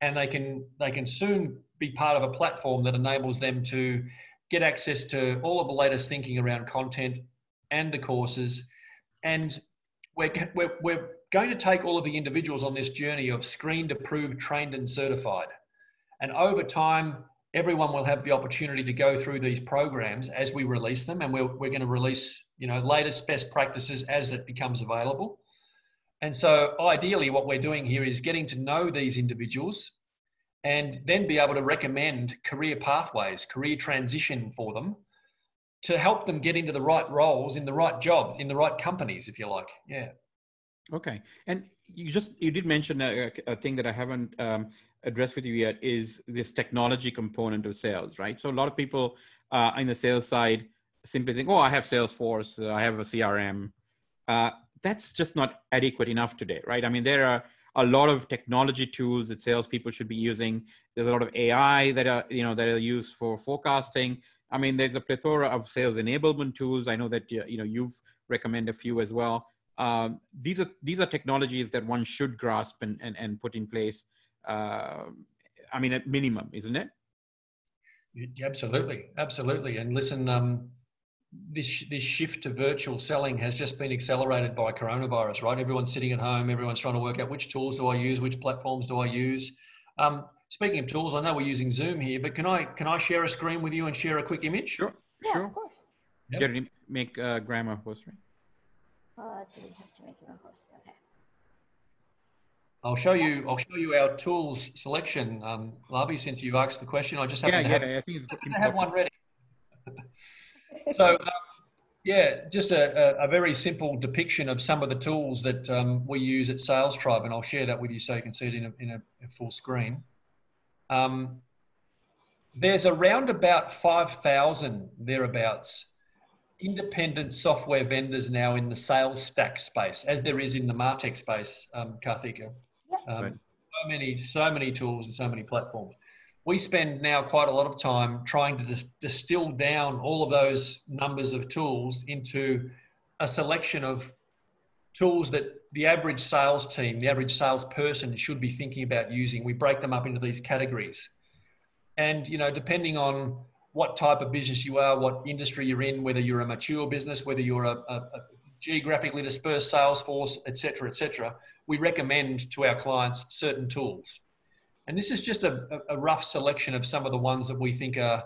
and they can soon be part of a platform that enables them to get access to all of the latest thinking around content and the courses. And we're going to take all of the individuals on this journey of screened, approved, trained, and certified. And over time, everyone will have the opportunity to go through these programs as we release them. And we're going to release, latest best practices as it becomes available. And so ideally what we're doing here is getting to know these individuals and then be able to recommend career pathways, career transition for them to help them get into the right roles in the right job, in the right companies, if you like. Yeah. Okay. And you did mention a thing that I haven't addressed with you yet, is this technology component of sales, right? So a lot of people in the sales side simply think, oh, I have Salesforce, I have a CRM. That's just not adequate enough today, right? I mean, there are a lot of technology tools that salespeople should be using. There's a lot of AI that are used for forecasting. I mean, there's a plethora of sales enablement tools. I know that you've recommended a few as well. These are technologies that one should grasp and put in place. I mean, at minimum, isn't it? Absolutely, absolutely. And listen, this shift to virtual selling has just been accelerated by coronavirus, right? Everyone's sitting at home. Everyone's trying to work out which tools do I use, which platforms do I use. Speaking of tools, I know we're using Zoom here, but can I share a screen with you and share a quick image? Sure, yeah, sure. Of course. Yep. You gotta make Graham a host, right? Do we have to make him a host? Okay. I'll show you our tools selection, Labi, since you've asked the question. I just happen to have one ready. So, just a very simple depiction of some of the tools that we use at Sales Tribe, and I'll share that with you so you can see it in a full screen. There's around about 5,000 thereabouts independent software vendors now in the sales stack space, as there is in the MarTech space, Karthika. So many tools and so many platforms. We spend now quite a lot of time trying to distill down all of those numbers of tools into a selection of tools that the average sales team, the average salesperson should be thinking about using. We break them up into these categories. And, depending on what type of business you are, what industry you're in, whether you're a mature business, whether you're a geographically dispersed sales force, et cetera, we recommend to our clients certain tools. And this is just a rough selection of some of the ones that we think are,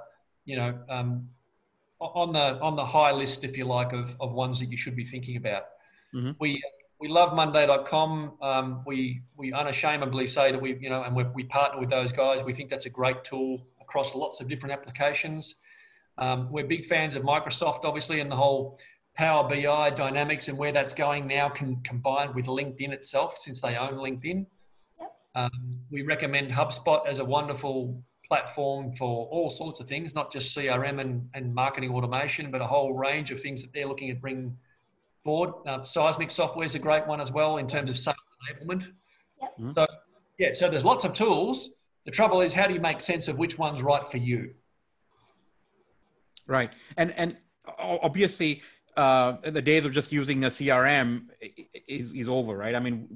on the high list, if you like, of ones that you should be thinking about. Mm-hmm. We love Monday.com. We unashamedly say that we partner with those guys. We think that's a great tool across lots of different applications. We're big fans of Microsoft, obviously, and the whole Power BI dynamics and where that's going now combined with LinkedIn itself, since they own LinkedIn. Yep. We recommend HubSpot as a wonderful platform for all sorts of things, not just CRM and marketing automation, but a whole range of things that they're looking at bringing forward. Seismic software is a great one as well in terms of sales enablement. Yep. So there's lots of tools. The trouble is, how do you make sense of which one's right for you? Right. And obviously, the days of just using a CRM is over, right? I mean,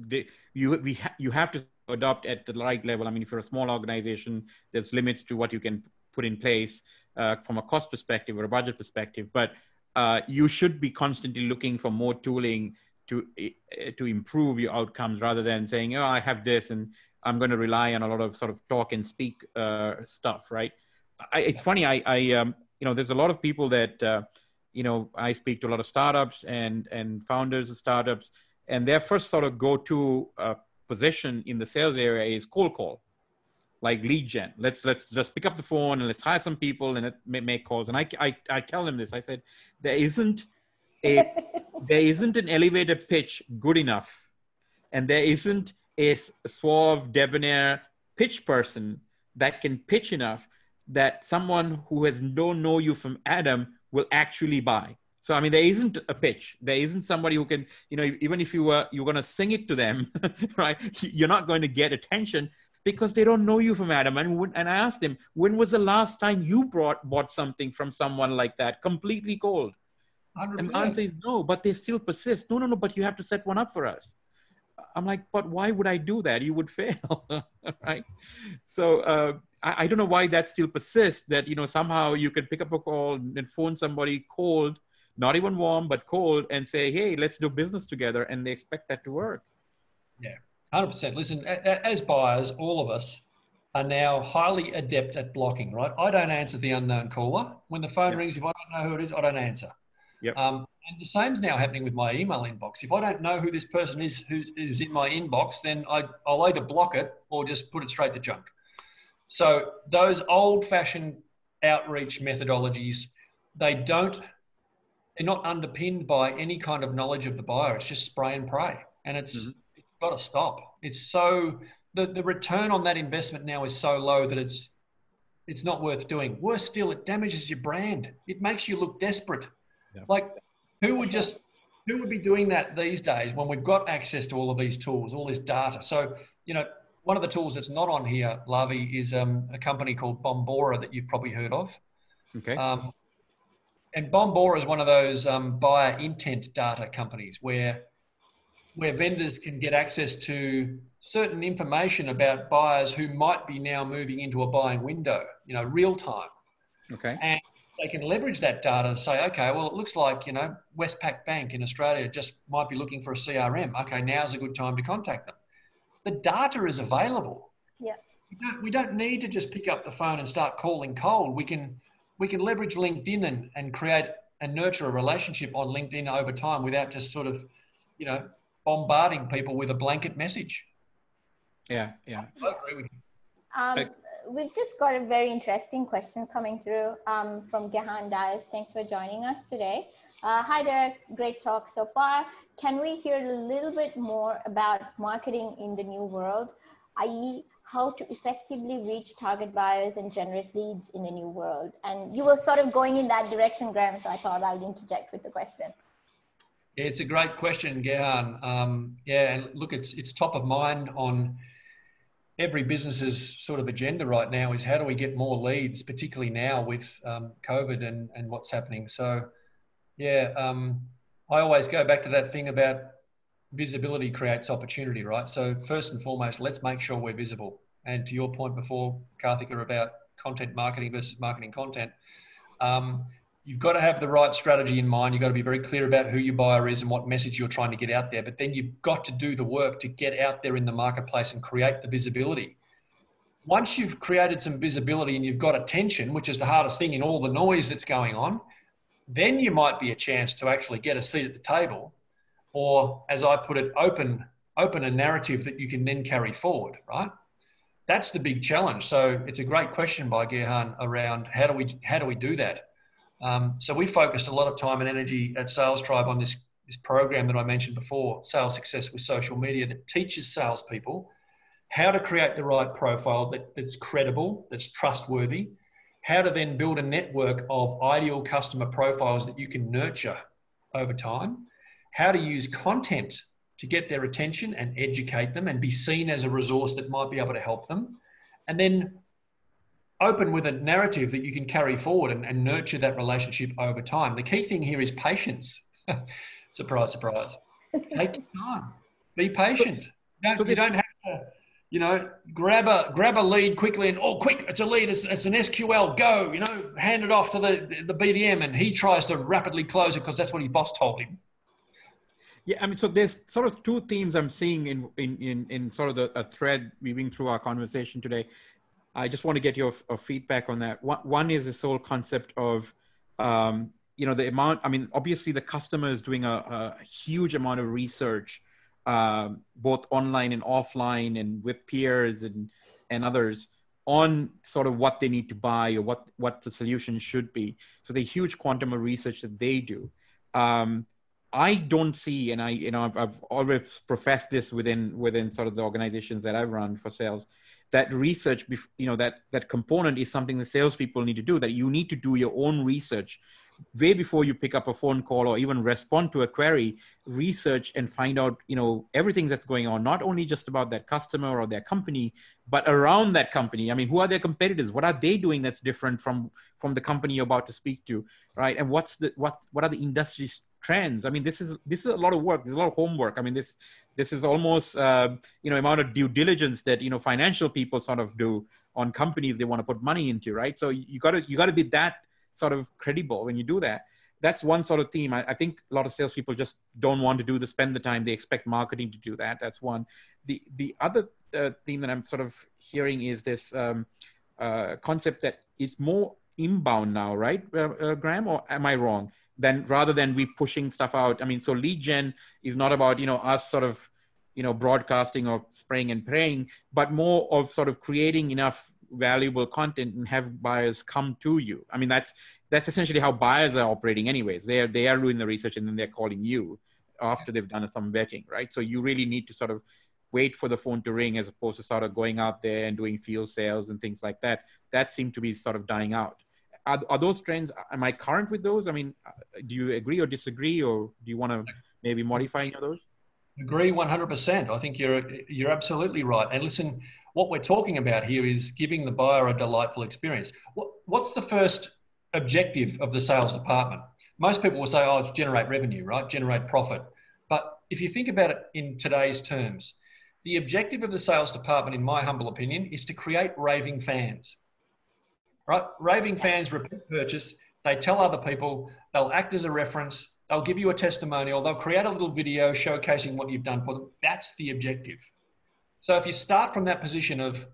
you have to adopt at the right level. I mean, if you're a small organization, there's limits to what you can put in place from a cost perspective or a budget perspective. But you should be constantly looking for more tooling to improve your outcomes, rather than saying, oh, I have this and I'm going to rely on a lot of sort of talk and speak stuff, right? It's funny. There's a lot of people that, I speak to a lot of startups and founders of startups, and their first sort of go-to position in the sales area is cold call, like lead gen. Let's just pick up the phone and let's hire some people and make calls. And I tell them this. I said, there isn't an elevator pitch good enough, and there isn't a suave, debonair pitch person that can pitch enough that someone who don't know you from Adam will actually buy. So, I mean, there isn't a pitch. There isn't somebody who can, even if you're going to sing it to them, right? You're not going to get attention because they don't know you from Adam. And I asked him, when was the last time you bought something from someone like that, completely cold? 100%. And the answer is no, but they still persist. No, but you have to set one up for us. I'm like, but why would I do that? You would fail, right? So I don't know why that still persists, that, somehow you can pick up a call and phone somebody cold, not even warm, but cold, and say, hey, let's do business together. And they expect that to work. Yeah, 100%. Listen, as buyers, all of us are now highly adept at blocking, right? I don't answer the unknown caller. When the phone rings, if I don't know who it is, I don't answer. Yep. And the same's now happening with my email inbox. If I don't know who this person is who's in my inbox, then I'll either block it or just put it straight to junk. So those old-fashioned outreach methodologies, they're not underpinned by any kind of knowledge of the buyer. It's just spray and pray. and it's got to stop. It's so, the return on that investment now is so low that it's not worth doing. Worse still, it damages your brand. It makes you look desperate. Yeah. Like who would be doing that these days when we've got access to all of these tools, all this data? So, you know, one of the tools that's not on here, Lavi, is a company called Bombora that you've probably heard of. Okay. And Bombora is one of those buyer intent data companies where vendors can get access to certain information about buyers who might be now moving into a buying window, you know, real time. Okay. And they can leverage that data and say, okay, well, it looks like, you know, Westpac Bank in Australia just might be looking for a CRM. Okay, now's a good time to contact them. The data is available. Yeah. We don't need to just pick up the phone and start calling cold. We can leverage LinkedIn and create and nurture a relationship on LinkedIn over time without just sort of, you know, bombarding people with a blanket message. Yeah, yeah. I agree with you. We've just got a very interesting question coming through from Gehan Dias. Thanks for joining us today. Hi Derek, great talk so far. Can we hear a little bit more about marketing in the new world, i.e. how to effectively reach target buyers and generate leads in the new world? And you were sort of going in that direction, Graham, so I thought I'd interject with the question. Yeah, it's a great question, Gehan. Yeah, and look, it's top of mind on every business's sort of agenda right now is how do we get more leads, particularly now with COVID and what's happening. So, yeah, I always go back to that thing about visibility creates opportunity, right? So first and foremost, let's make sure we're visible. And to your point before, Karthika, about content marketing versus marketing content, you've got to have the right strategy in mind. You've got to be very clear about who your buyer is and what message you're trying to get out there. But then you've got to do the work to get out there in the marketplace and create the visibility. Once you've created some visibility and you've got attention, which is the hardest thing in all the noise that's going on, then you might be a chance to actually get a seat at the table, or as I put it, open a narrative that you can then carry forward, right? That's the big challenge. So it's a great question by Gehan around how do we do that? So we focused a lot of time and energy at Sales Tribe on this program that I mentioned before, Sales Success with Social Media, that teaches salespeople how to create the right profile that's credible, that's trustworthy, how to then build a network of ideal customer profiles that you can nurture over time, how to use content to get their attention and educate them and be seen as a resource that might be able to help them, and then open with a narrative that you can carry forward and nurture that relationship over time. The key thing here is patience. Surprise, surprise. Take your time. Be patient. You don't have to, you know, grab a lead quickly and, oh, quick, it's a lead, it's an SQL, go, you know, hand it off to the BDM and he tries to rapidly close it because that's what his boss told him. Yeah, I mean, so there's sort of two themes I'm seeing in sort of a thread weaving through our conversation today. I just want to get your feedback on that. One is this whole concept of, you know, the amount, I mean, obviously the customer is doing a huge amount of research, both online and offline and with peers and others on sort of what they need to buy or what the solution should be. So the huge quantum of research that they do. I don't see, and I've always professed this within sort of the organizations that I've run for sales, that research, you know, that component is something the salespeople need to do, that you need to do your own research way before you pick up a phone call or even respond to a query. Research and find out, you know, everything that's going on, not only just about that customer or their company, but around that company. I mean, who are their competitors? What are they doing that's different from the company you're about to speak to, right? And what are the industry trends? I mean, this is a lot of work. There's a lot of homework. I mean, this is almost, you know, amount of due diligence that, you know, financial people sort of do on companies they want to put money into, right? So you got to be that sort of credible when you do that. That's one sort of theme. I think a lot of salespeople just don't want to spend the time. They expect marketing to do that. That's one. The other theme that I'm sort of hearing is this concept that is more inbound now, right, Graham? Or am I wrong? Rather than we pushing stuff out. I mean, so lead gen is not about, you know, us sort of, you know, broadcasting or spraying and praying, but more of sort of creating enough valuable content and have buyers come to you. I mean, that's essentially how buyers are operating anyways. They are doing the research and then they're calling you after they've done some vetting, right? So you really need to sort of wait for the phone to ring as opposed to sort of going out there and doing field sales and things like that. That seemed to be sort of dying out. Are those trends, am I current with those? I mean, do you agree or disagree, or do you want to maybe modify any of those? Agree 100%. I think you're absolutely right. And listen, what we're talking about here is giving the buyer a delightful experience. What's the first objective of the sales department? Most people will say, oh, it's generate revenue, right? Generate profit. But if you think about it in today's terms, the objective of the sales department, in my humble opinion, is to create raving fans. Right? Raving fans repeat purchase. They tell other people, they'll act as a reference, they'll give you a testimonial, they'll create a little video showcasing what you've done for them. That's the objective. So if you start from that position of,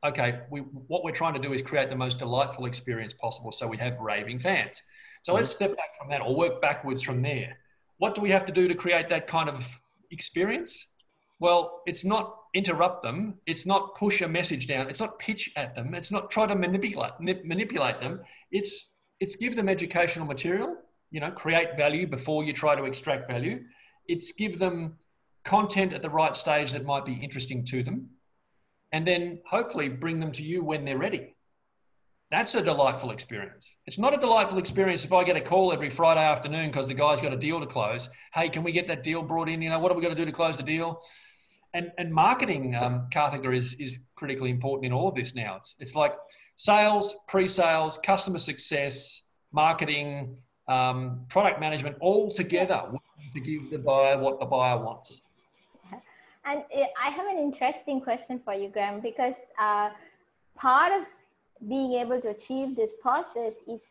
okay, what we're trying to do is create the most delightful experience possible so we have raving fans. So let's step back from that or work backwards from there. What do we have to do to create that kind of experience? Well, it's not interrupt them. It's not push a message down. It's not pitch at them. It's not try to manipulate them. It's give them educational material, create value before you try to extract value. It's give them content at the right stage that might be interesting to them. And then hopefully bring them to you when they're ready. That's a delightful experience. It's not a delightful experience if I get a call every Friday afternoon because the guy's got a deal to close. Hey, can we get that deal brought in? What are we going to do to close the deal? And marketing, Karthika, is critically important in all of this now. It's like sales, pre-sales, customer success, marketing, product management, all together to give the buyer what the buyer wants. And I have an interesting question for you, Graham, because part of being able to achieve this process is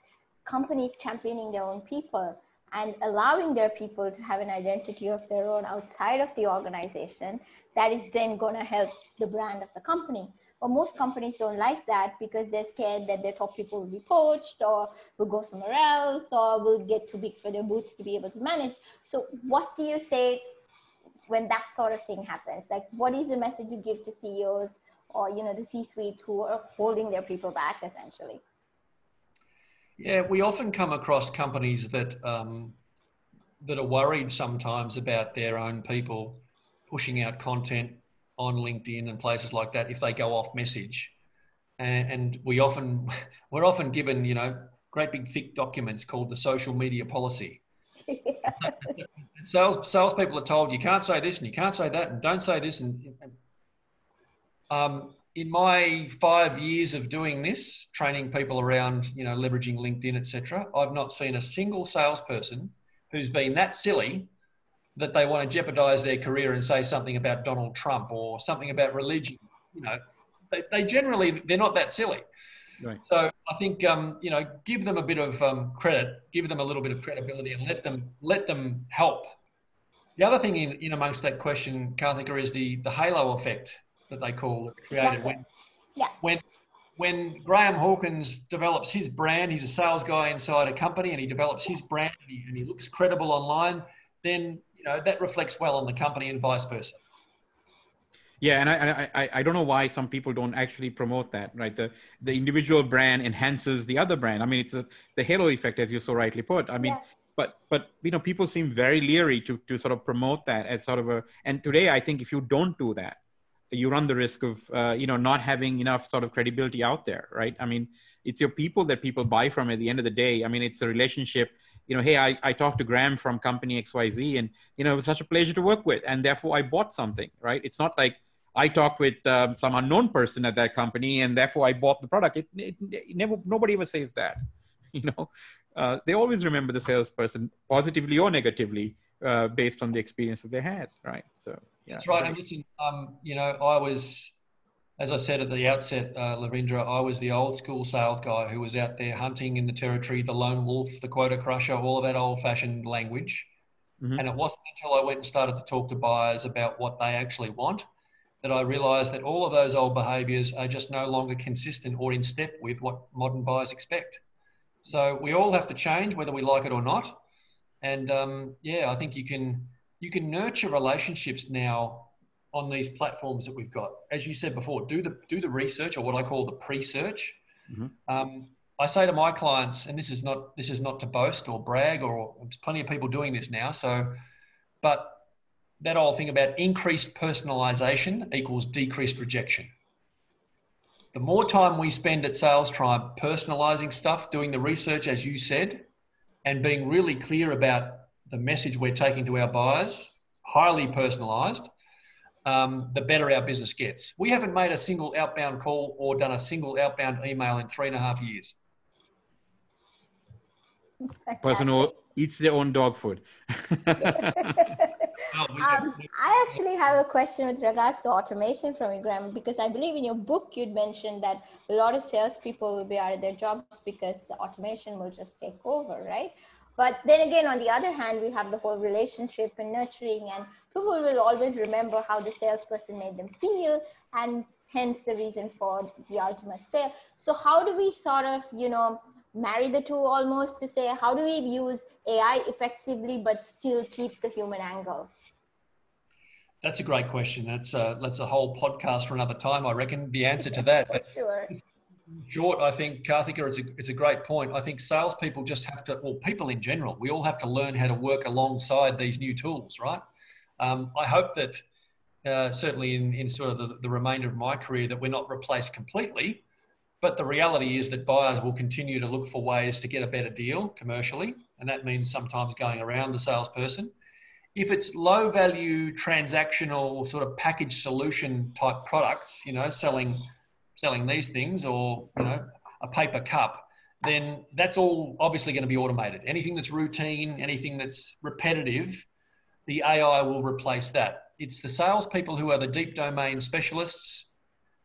companies championing their own people and allowing their people to have an identity of their own outside of the organization that is then going to help the brand of the company. But most companies don't like that because they're scared that their top people will be poached or will go somewhere else or will get too big for their boots to be able to manage. So what do you say when that sort of thing happens? Like, what is the message you give to CEOs or, the C-suite who are holding their people back, essentially? Yeah, we often come across companies that that are worried sometimes about their own people pushing out content on LinkedIn and places like that if they go off message. And we're often given, great big thick documents called the social media policy. Yeah. Salespeople are told you can't say this and you can't say that and don't say this. In my 5 years of doing this, training people around, leveraging LinkedIn, etc., I've not seen a single salesperson who's been that silly that they want to jeopardize their career and say something about Donald Trump or something about religion. They're not that silly. Right. So I think, give them a bit of credit, give them a little bit of credibility and let them help. The other thing in amongst that question, Karthika, is the halo effect that they call it created. When Graham Hawkins develops his brand, he's a sales guy inside a company and he develops his brand and he looks credible online, then that reflects well on the company and vice versa. Yeah, and I don't know why some people don't actually promote that, right? The individual brand enhances the other brand. I mean, it's the halo effect, as you so rightly put. I mean, but people seem very leery to sort of promote that as sort of and today I think if you don't do that, you run the risk of, not having enough sort of credibility out there, right? I mean, it's your people that people buy from at the end of the day. I mean, it's a relationship. Hey, I talked to Graham from company XYZ and, it was such a pleasure to work with. And therefore I bought something, right? It's not like I talked with some unknown person at that company and therefore I bought the product. Nobody ever says that, they always remember the salesperson positively or negatively based on the experience that they had, right? So, yeah. That's right. And listen, I was, as I said at the outset, Lavindra, I was the old school sales guy who was out there hunting in the territory, the lone wolf, the quota crusher, all of that old fashioned language. Mm-hmm. And it wasn't until I went and started to talk to buyers about what they actually want that I realized that all of those old behaviors are just no longer consistent or in step with what modern buyers expect. So we all have to change whether we like it or not. And I think you can nurture relationships now on these platforms that we've got. As you said before, do the research, or what I call the pre-search. Mm-hmm. I say to my clients, and this is not to boast or brag, or there's plenty of people doing this now. So but that old thing about increased personalization equals decreased rejection. The more time we spend at Sales Tribe personalizing stuff, doing the research, as you said, and being really clear about the message we're taking to our buyers, highly personalized, the better our business gets. We haven't made a single outbound call or done a single outbound email in 3.5 years. Person who eats their own dog food. I actually have a question with regards to automation from you, Graham, because I believe in your book you'd mentioned that a lot of salespeople will be out of their jobs because the automation will just take over, right? But then again, on the other hand, we have the whole relationship and nurturing, and people will always remember how the salesperson made them feel, and hence the reason for the ultimate sale. So how do we sort of, marry the two almost, to say, how do we use AI effectively, but still keep the human angle? That's a great question. That's a whole podcast for another time, I reckon, the answer to that. For sure. Short, I think, Karthika, it's a great point. I think salespeople just have to, well, people in general, we all have to learn how to work alongside these new tools, right? I hope that certainly in sort of the remainder of my career that we're not replaced completely, but the reality is that buyers will continue to look for ways to get a better deal commercially, and that means sometimes going around the salesperson. If it's low value, transactional, sort of package solution type products, selling these things, or, a paper cup, then that's all obviously going to be automated. Anything that's routine, anything that's repetitive, the AI will replace that. It's the salespeople who are the deep domain specialists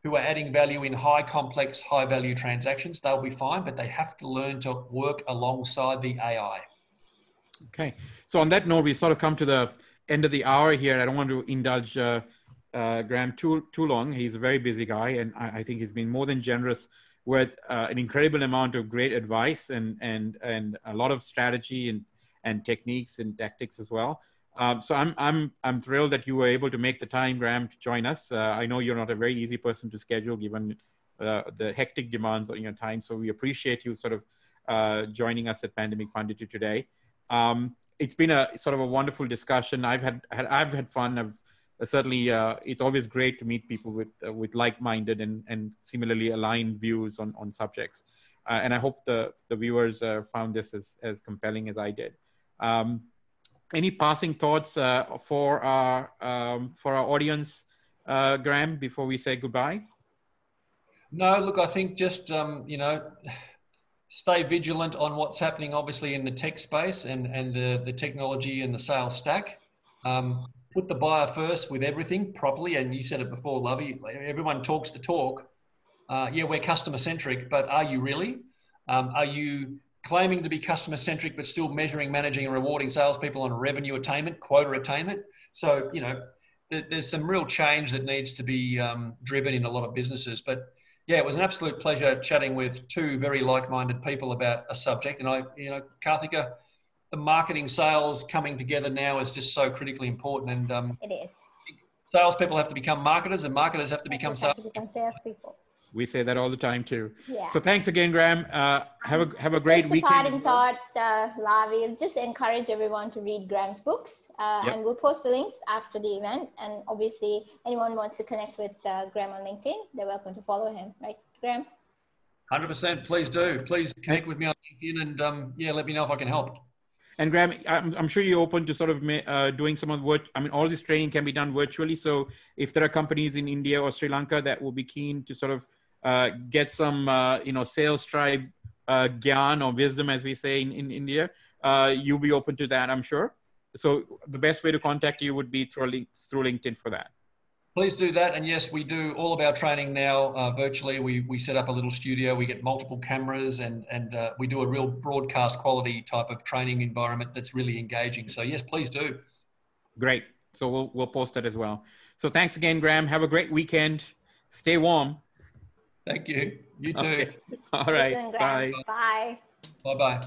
who are adding value in high complex, high value transactions. They'll be fine, but they have to learn to work alongside the AI. Okay. So on that note, we sort of come to the end of the hour here. I don't want to indulge Graham too long. He's a very busy guy, and I think he's been more than generous with an incredible amount of great advice and a lot of strategy and techniques and tactics as well. So I'm thrilled that you were able to make the time, Graham, to join us. I know you're not a very easy person to schedule given the hectic demands on your time. So we appreciate you sort of joining us at Pandemic Punditry today. It's been a sort of a wonderful discussion. I've had fun. Certainly, it's always great to meet people with like-minded and similarly aligned views on subjects. And I hope the viewers found this as compelling as I did. Any passing thoughts for our audience, Graham, before we say goodbye? No, look, I think just stay vigilant on what's happening, obviously, in the tech space and the technology and the sales stack. Put the buyer first with everything properly. And you said it before, Lovey, everyone talks the talk. Yeah, we're customer centric, but are you really? Are you claiming to be customer centric, but still measuring, managing and rewarding salespeople on revenue attainment, quota attainment? So, there's some real change that needs to be driven in a lot of businesses. But yeah, it was an absolute pleasure chatting with two very like-minded people about a subject. And Karthika, the marketing sales coming together now is just so critically important. And it is. Salespeople have to become marketers, and marketers have to become salespeople. We say that all the time too. Yeah. So thanks again, Graham. Have a great weekend. Just a parting thought, Lavi, just encourage everyone to read Graham's books, and we'll post the links after the event. And obviously, anyone wants to connect with Graham on LinkedIn, they're welcome to follow him, right, Graham? 100%. Please do. Please connect with me on LinkedIn, and let me know if I can help. And Graham, I'm sure you're open to sort of doing some of what, all this training can be done virtually. So if there are companies in India or Sri Lanka that will be keen to sort of get some, sales tribe gyan or wisdom, as we say in India, you'll be open to that, I'm sure. So the best way to contact you would be through LinkedIn for that. Please do that. And yes, we do all of our training now virtually. We set up a little studio. We get multiple cameras and we do a real broadcast quality type of training environment that's really engaging. So yes, please do. Great. So we'll post that as well. So thanks again, Graham. Have a great weekend. Stay warm. Thank you. You too. Okay. All right. Bye. Bye. Bye-bye.